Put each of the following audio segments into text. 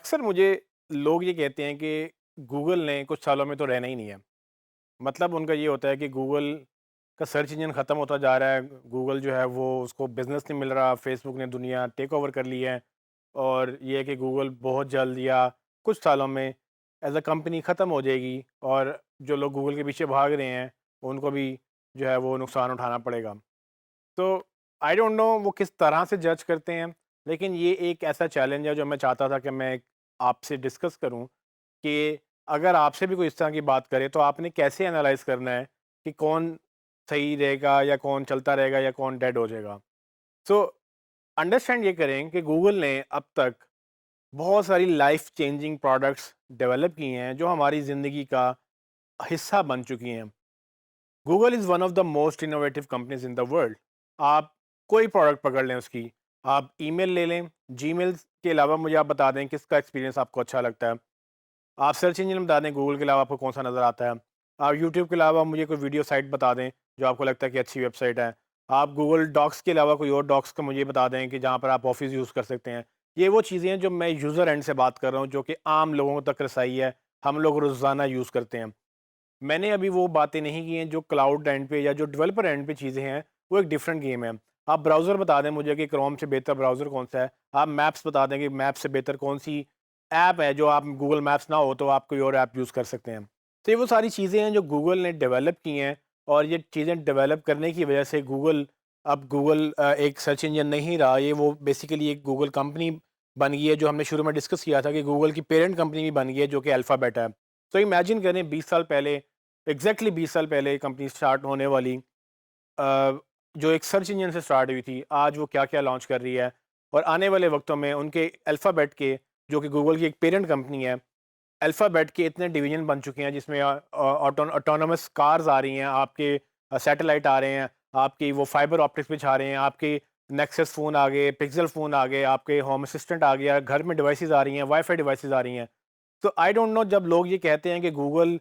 अक्सर मुझे लोग ये कहते हैं कि गूगल ने कुछ सालों में तो रहना ही नहीं है। मतलब उनका ये होता है कि गूगल का सर्च इंजन ख़त्म होता जा रहा है। गूगल जो है वो उसको बिज़नेस नहीं मिल रहा, फ़ेसबुक ने दुनिया टेक ओवर कर ली है और ये है कि गूगल बहुत जल्द या कुछ सालों में एज़ अ कंपनी ख़त्म हो जाएगी और जो लोग गूगल के पीछे भाग रहे हैं, उनको भी जो है वो नुकसान उठाना पड़ेगा। तो आई डोंट नो वो किस तरह से जज करते हैं, लेकिन ये एक ऐसा चैलेंज है जो मैं चाहता था कि मैं आपसे डिस्कस करूं कि अगर आपसे भी कोई इस तरह की बात करे तो आपने कैसे एनालाइज करना है कि कौन सही रहेगा या कौन चलता रहेगा या कौन डेड हो जाएगा। सो अंडरस्टैंड ये करें कि गूगल ने अब तक बहुत सारी लाइफ चेंजिंग प्रोडक्ट्स डेवलप किए हैं जो हमारी ज़िंदगी का हिस्सा बन चुकी हैं। Google is one of the most innovative companies in the world. आप कोई प्रोडक्ट पकड़ लें उसकी, आप ईमेल ले लें, जीमेल के अलावा मुझे आप बता दें किसका एक्सपीरियंस आपको अच्छा लगता है। आप सर्च इंजन बता दें गूगल के अलावा आपको कौन सा नज़र आता है। आप यूट्यूब के अलावा मुझे कोई वीडियो साइट बता दें जो आपको लगता है कि अच्छी वेबसाइट है। आप गूगल डॉक्स के अलावा कोई और डॉक्स का मुझे बता दें कि जहाँ पर आप ऑफिस यूज़ कर सकते हैं। ये वो चीज़ें हैं जो मैं यूज़र एंड से बात कर रहा हूँ, जो कि आम लोगों तक रसाई है, हम लोग रोज़ाना यूज़ करते हैं। मैंने अभी वो बातें नहीं की हैं जो क्लाउड एंड पे या जो डेवलपर एंड पे चीज़ें हैं, वो एक डिफरेंट गेम है। आप ब्राउज़र बता दें मुझे कि क्रोम से बेहतर ब्राउज़र कौन-सा है। आप मैप्स बता दें कि मैप से बेहतर कौन-सी ऐप है, जो आप गूगल मैप्स ना हो तो आप कोई और ऐप यूज़ कर सकते हैं। तो ये वो सारी चीज़ें हैं जो गूगल ने डेवलप की हैं और ये चीज़ें डेवलप करने की वजह से गूगल अब गूगल एक सर्च इंजन नहीं रहा, ये वो बेसिकली एक गूगल कंपनी बन गई है, जो हमने शुरू में डिस्कस किया था कि गूगल की पेरेंट कंपनी भी बन गई है, जो कि अल्फ़ाबेट है। तो इमेजिन करें 20 साल पहले, एग्जैक्टली 20 साल पहले ये कंपनी स्टार्ट होने वाली, अ, जो एक सर्च इंजन से स्टार्ट हुई थी, आज वो क्या-क्या लॉन्च कर रही है और आने वाले वक्तों में उनके अल्फ़ाबेट के, जो कि गूगल की एक पेरेंट कंपनी है, अल्फ़ाबेट के इतने डिवीज़न बन चुके हैं जिसमें ऑटोनमस कार्स आ रही हैं, आपके सैटेलाइट आ रहे हैं, आपकी वो फाइबर ऑप्टिक्स बिछा रहे हैं, आपके नेक्सस फ़ोन आ गए, पिक्सेल फ़ोन आ गए, आपके होम असिस्टेंट आ गया, घर में डिवाइसेज़ आ रही हैं, वाई-फाई डिवाइसेज़ आ रही हैं। तो आई डोंट नो, जब लोग ये कहते हैं कि गूगल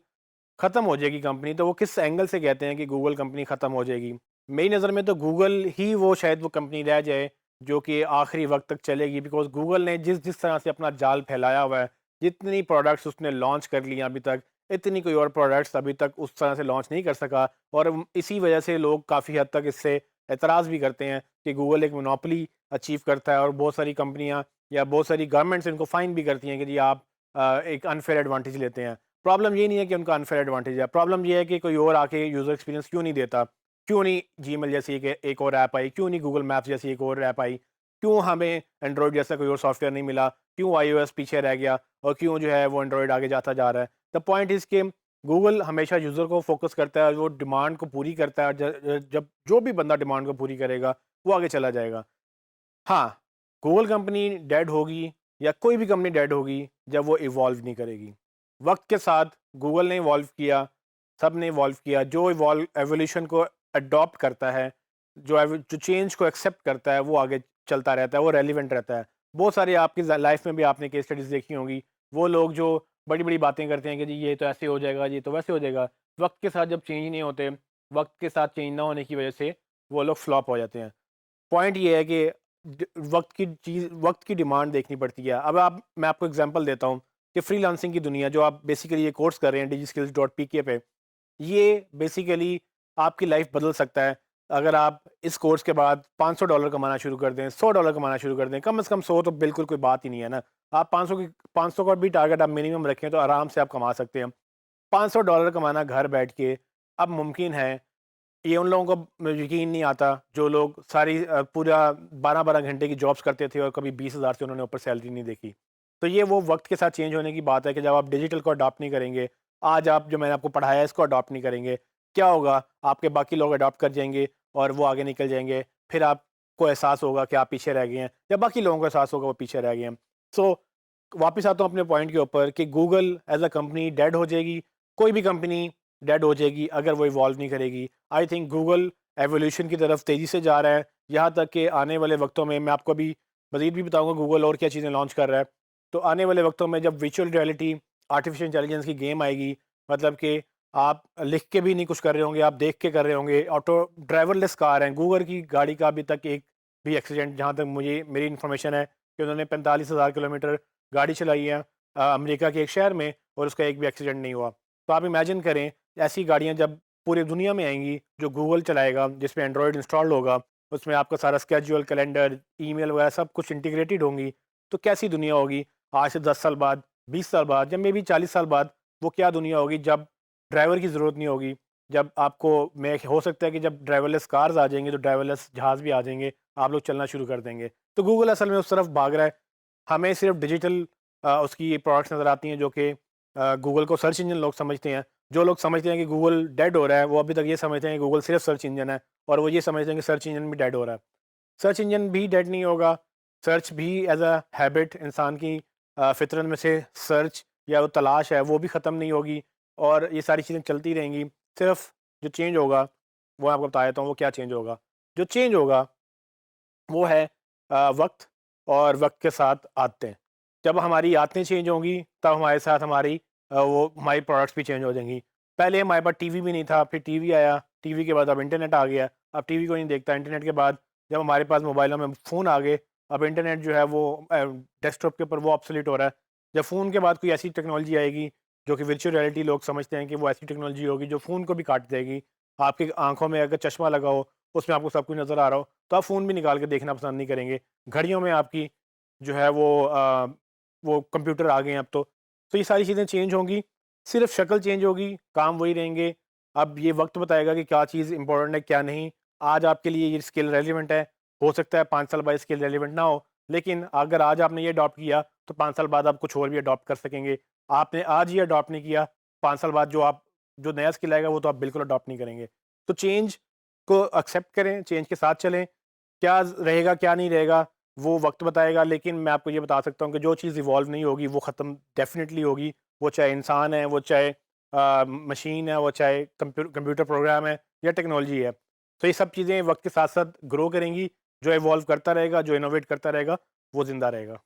ख़त्म हो जाएगी कंपनी, तो वो किस एंगल से कहते हैं कि गूगल कंपनी ख़त्म हो जाएगी? मेरी नज़र में तो गूगल ही वो शायद वो कंपनी रह जाए जो कि आखिरी वक़्त तक चलेगी, बिकॉज़ गूगल ने जिस जिस तरह से अपना जाल फैलाया हुआ है, जितनी प्रोडक्ट्स उसने लॉन्च कर ली हैं अभी तक, इतनी कोई और प्रोडक्ट्स अभी तक उस तरह से लॉन्च नहीं कर सका और इसी वजह से लोग काफ़ी हद तक इससे एतराज़ भी करते हैं कि गूगल एक मोनोपोली अचीव करता है और बहुत सारी कंपनियाँ या बहुत सारी गवर्नमेंट्स इनको फ़ाइन भी करती हैं कि जी आप एक अनफ़ेयर एडवांटेज लेते हैं। प्रॉब्लम ये नहीं है कि उनका अनफेयर एडवांटेज है, प्रॉब्लम ये है कि कोई और आके यूज़र एक्सपीरियंस क्यों नहीं देता? क्यों नहीं जीमेल जैसी एक और ऐप आई? क्यों नहीं गूगल मैप्स जैसी एक और ऐप आई? क्यों हमें एंड्रॉइड जैसा कोई और सॉफ्टवेयर नहीं मिला? क्यों आईओएस पीछे रह गया और क्यों जो है वो एंड्रॉइड आगे जाता जा रहा है? द पॉइंट इज़ कि गूगल हमेशा यूज़र को फ़ोकस करता है और वो डिमांड को पूरी करता है और जब जो भी बंदा डिमांड को पूरी करेगा, वो आगे चला जाएगा। हाँ, गूगल कंपनी डेड होगी या कोई भी कंपनी डेड होगी जब वो इवॉल्व नहीं करेगी। वक़्त के साथ गूगल ने इवॉल्व किया, सब ने इवॉल्व किया, जो एवोल्यूशन को अडॉप्ट करता है, जो चेंज को एक्सेप्ट करता है, वो आगे चलता रहता है, वो रेलेवेंट रहता है। बहुत सारे आपकी लाइफ में भी आपने केस स्टडीज़ देखी होंगी, वो लोग जो बड़ी-बड़ी बातें करते हैं कि जी ये तो ऐसे हो जाएगा, ये तो वैसे हो जाएगा। वक़्त के साथ जब चेंज नहीं होते, वक़्त के साथ चेंज ना होने की वजह से वो लोग फ्लॉप हो जाते हैं। पॉइंट ये है कि वक़्त की डिमांड देखनी पड़ती है। अब आप मैं आपको एग्ज़ाम्पल देता हूँ कि फ्रीलांसिंग की दुनिया, जो आप बेसिकली ये कोर्स कर रहे हैं digiskills.pk पे, ये बेसिकली आपकी लाइफ़ बदल सकता है। अगर आप इस कोर्स के बाद $500 कमाना शुरू कर दें, $100 कमाना शुरू कर दें, कम से कम 100 तो बिल्कुल कोई बात ही नहीं है ना। आप 500 का भी टारगेट आप मिनिमम रखें तो आराम से आप कमा सकते हैं। $500 कमाना घर बैठ के अब मुमकिन है। ये उन लोगों को यकीन नहीं आता जो लोग पूरा 12-12 घंटे की जॉब्स करते थे और कभी 20,000 से उन्होंने ऊपर सैलरी नहीं देखी। तो ये वो वक़्त के साथ चेंज होने की बात है कि जब आप डिजिटल को अडॉप्ट नहीं करेंगे, आज आप जो मैंने आपको पढ़ाया है इसको अडॉप्ट नहीं करेंगे, क्या होगा? आपके बाकी लोग अडॉप्ट कर जाएँगे और वो आगे निकल जाएँगे। फिर आपको एहसास होगा कि आप पीछे रह गए हैं या बाकी लोगों को एहसास होगा वो पीछे रह गए हैं। सो वापस आता हूँ अपने पॉइंट के ऊपर कि Google as a company dead हो जाएगी, कोई भी कंपनी डेड हो जाएगी अगर वो इवॉल्व नहीं करेगी। आई थिंक गूगल एवोल्यूशन की तरफ तेज़ी से जा रहा है, यहाँ तक कि आने वाले वक्तों में मैं आपको अभी मज़ीद भी बताऊँगा गूगल और क्या चीज़ें लॉन्च कर रहा है। तो आने वाले वक्तों में जब वर्चुअल रियलिटी, आर्टिफिशियल इंटेलिजेंस की गेम आएगी, मतलब कि आप लिख के भी नहीं कुछ कर रहे होंगे, आप देख के कर रहे होंगे। ऑटो ड्राइवरलेस कार हैं, गूगल की गाड़ी का अभी तक एक भी एक्सीडेंट, जहाँ तक मुझे मेरी इन्फॉर्मेशन है कि उन्होंने 45,000 किलोमीटर गाड़ी चलाई है अमेरिका के एक शहर में और उसका एक भी एक्सीडेंट नहीं हुआ। तो आप इमेजिन करें ऐसी गाड़ियाँ जब पूरी दुनिया में आएँगी, जो गूगल चलाएगा, जिसमें एंड्रॉयड इंस्टॉल्ड होगा, उसमें आपका सारा स्केड्यूल, कैलेंडर, ईमेल वगैरह सब कुछ इंटीग्रेटेड होंगी, तो कैसी दुनिया होगी आज से 10 साल बाद, 20 साल बाद या मेबी 40 साल बाद, वो क्या दुनिया होगी जब ड्राइवर की ज़रूरत नहीं होगी, जब आपको मैं हो सकता है कि जब ड्राइवरलेस कार्स आ जाएँगे, तो ड्राइवरलेस जहाज़ भी आ जाएँगे, आप लोग चलना शुरू कर देंगे। तो गूगल असल में उस तरफ भाग रहा है। हमें सिर्फ़ डिजिटल उसकी प्रोडक्ट्स नज़र आती हैं जो कि गूगल को सर्च इंजन लोग समझते हैं। जो लोग समझते हैं कि गूगल डेड हो रहा है, वो अभी तक ये समझते हैं कि गूगल सिर्फ़ सर्च इंजन है और वो ये समझते हैं कि सर्च इंजन भी डेड हो रहा है। सर्च इंजन भी डेड नहीं होगा, सर्च भी एज़ अ हैबिट इंसान की फ़ितरत में से सर्च या वो तलाश है, वो भी ख़त्म नहीं होगी और ये सारी चीज़ें चलती रहेंगी। सिर्फ़ जो चेंज होगा, वो आपको बता देता हूँ वो क्या चेंज होगा। जो चेंज होगा वो है वक़्त और वक़्त के साथ आदतें। जब हमारी आदतें चेंज होंगी, तब हमारे साथ वो हमारी प्रोडक्ट्स भी चेंज हो जाएँगी। पहले हमारे पास टीवी भी नहीं था, फिर टीवी आया, टीवी के बाद अब इंटरनेट आ गया। अब टीवी कोई नहीं देखता, इंटरनेट के बाद जब हमारे पास मोबाइलों में फ़ोन आ गए, अब इंटरनेट जो है वो डेस्कटॉप के ऊपर वो ऑब्सोलीट हो रहा है। जब फ़ोन के बाद कोई ऐसी टेक्नोलॉजी आएगी, जो कि वर्चुअल रियलिटी लोग समझते हैं कि वो ऐसी टेक्नोलॉजी होगी जो फ़ोन को भी काट देगी। आपकी आँखों में अगर चश्मा लगा हो, उसमें आपको सब कुछ नज़र आ रहा हो, तो आप फ़ोन भी निकाल के देखना पसंद नहीं करेंगे। घड़ियों में आपकी जो है वो कंप्यूटर आ गए हैं अब तो। तो ये सारी चीज़ें चेंज होंगी, सिर्फ़ शक्ल चेंज होगी, काम वही रहेंगे। अब ये वक़्त बताएगा कि क्या चीज़ इम्पोर्टेंट है, क्या नहीं। आज आपके लिए ये स्किल रेलेवेंट है, हो सकता है 5 साल बाद स्किल रेलेवेंट ना हो, लेकिन अगर आज आपने ये अडॉप्ट किया, तो 5 साल बाद आप कुछ और भी अडॉप्ट कर सकेंगे। आपने आज ये अडॉप्ट नहीं किया, 5 साल बाद जो नया स्किल आएगा, वो तो आप बिल्कुल अडॉप्ट नहीं करेंगे। तो चेंज को एक्सेप्ट करें, चेंज के साथ चलें। क्या रहेगा, क्या नहीं रहेगा, वो वक़्त बताएगा, लेकिन मैं आपको ये बता सकता हूँ कि जो चीज़ इवॉल्व नहीं होगी, वो ख़त्म डेफ़िनिटली होगी। वो चाहे इंसान है, वो चाहे मशीन है, वो चाहे कंप्यूटर प्रोग्राम है या टेक्नोलॉजी है। तो ये सब चीज़ें वक़्त के साथ-साथ ग्रो करेंगी। जो इवॉल्व करता रहेगा, जो इनोवेट करता रहेगा, वो ज़िंदा रहेगा।